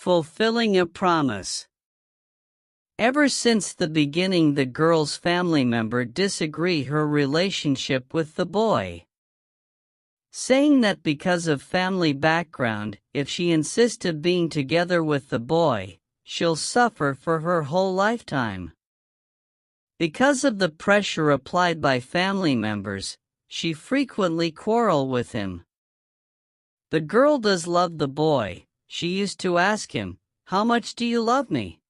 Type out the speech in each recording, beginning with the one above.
Fulfilling a promise. Ever since the beginning, the girl's family member disagreed her relationship with the boy, saying that because of family background, if she insists on being together with the boy, she'll suffer for her whole lifetime. Because of the pressure applied by family members, she frequently quarreled with him. The girl does love the boy. She used to ask him, "How much do you love me?"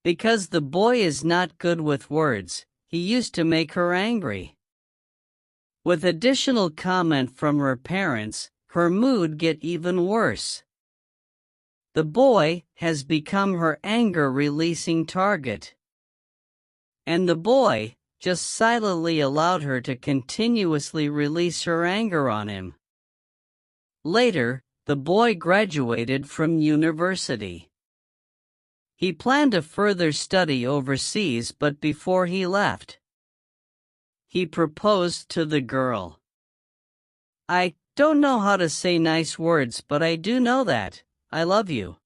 Because the boy is not good with words, he used to make her angry. With additional comment from her parents, her mood get even worse. The boy has become her anger-releasing target. And the boy just silently allowed her to continuously release her anger on him. Later, the boy graduated from university. He planned to further study overseas, but before he left, he proposed to the girl. "I don't know how to say nice words, but I do know that I love you.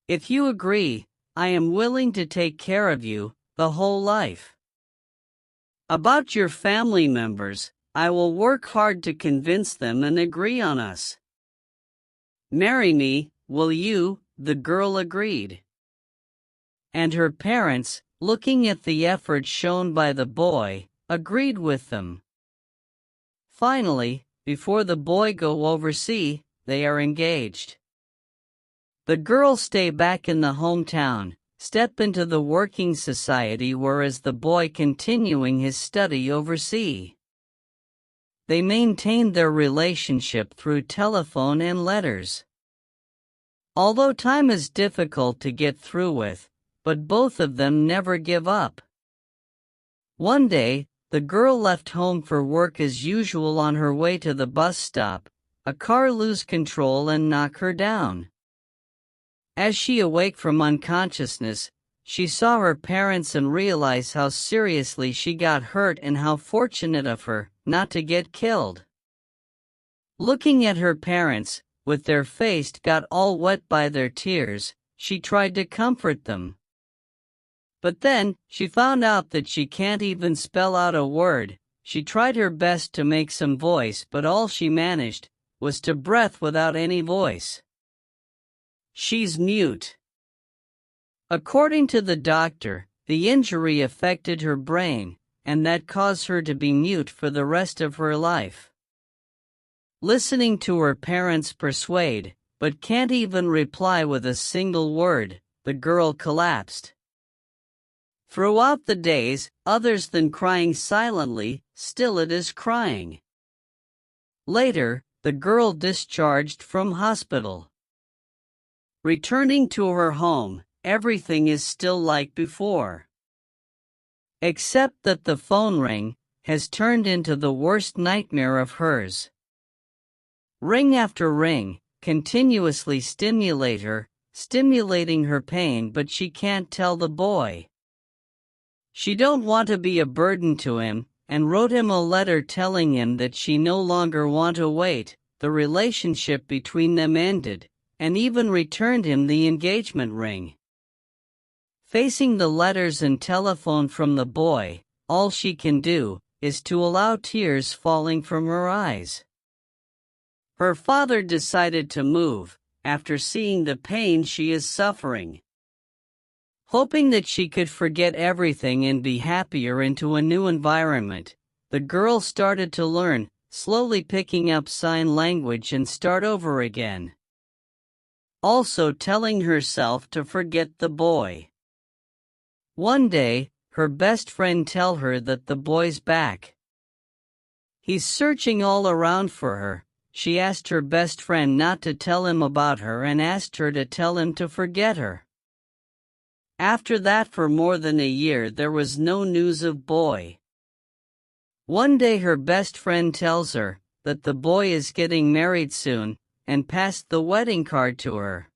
If you agree, I am willing to take care of you the whole life. About your family members, I will work hard to convince them and agree on us. Marry me, will you?" The girl agreed. And her parents, looking at the effort shown by the boy, agreed with them. Finally, before the boy go overseas, they are engaged. The girl stay back in the hometown, step into the working society, whereas the boy continuing his study overseas. They maintained their relationship through telephone and letters. Although time is difficult to get through with, but both of them never give up. One day, the girl left home for work as usual. On her way to the bus stop, a car lose control and knock her down. As she awake from unconsciousness, she saw her parents and realized how seriously she got hurt and how fortunate of her not to get killed. Looking at her parents, with their face got all wet by their tears, she tried to comfort them. But then, she found out that she can't even spell out a word. She tried her best to make some voice, but all she managed was to breath without any voice. She's mute. According to the doctor, the injury affected her brain, and that caused her to be mute for the rest of her life. Listening to her parents persuade, but can't even reply with a single word, the girl collapsed. Throughout the days, others than crying silently, still it is crying. Later, the girl discharged from hospital. Returning to her home, everything is still like before. Except that the phone ring has turned into the worst nightmare of hers. Ring after ring, continuously stimulate her, stimulating her pain, but she can't tell the boy. She don't want to be a burden to him, and wrote him a letter telling him that she no longer want to wait. The relationship between them ended, and even returned him the engagement ring. Facing the letters and telephone from the boy, all she can do is to allow tears falling from her eyes. Her father decided to move, after seeing the pain she is suffering. Hoping that she could forget everything and be happier into a new environment, the girl started to learn, slowly picking up sign language and start over again. Also telling herself to forget the boy. One day, her best friend tell her that the boy's back. He's searching all around for her. She asked her best friend not to tell him about her and asked her to tell him to forget her. After that, for more than a year, there was no news of boy. One day her best friend tells her that the boy is getting married soon and passed the wedding card to her.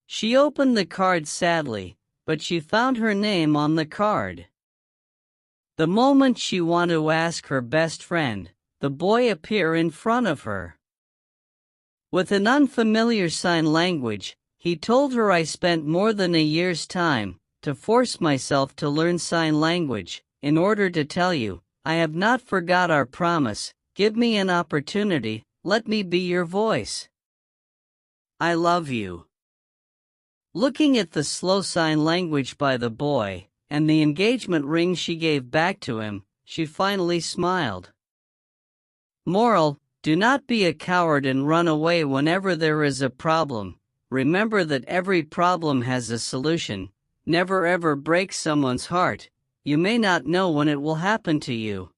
She opened the card sadly, but she found her name on the card. The moment she wanted to ask her best friend, the boy appear in front of her. With an unfamiliar sign language, he told her I spent more than a year's time to force myself to learn sign language. In order to tell you, I have not forgot our promise. Give me an opportunity, let me be your voice. I love you. Looking at the slow sign language by the boy, and the engagement ring she gave back to him, she finally smiled. Moral: do not be a coward and run away whenever there is a problem. Remember that every problem has a solution. Never ever break someone's heart. You may not know when it will happen to you.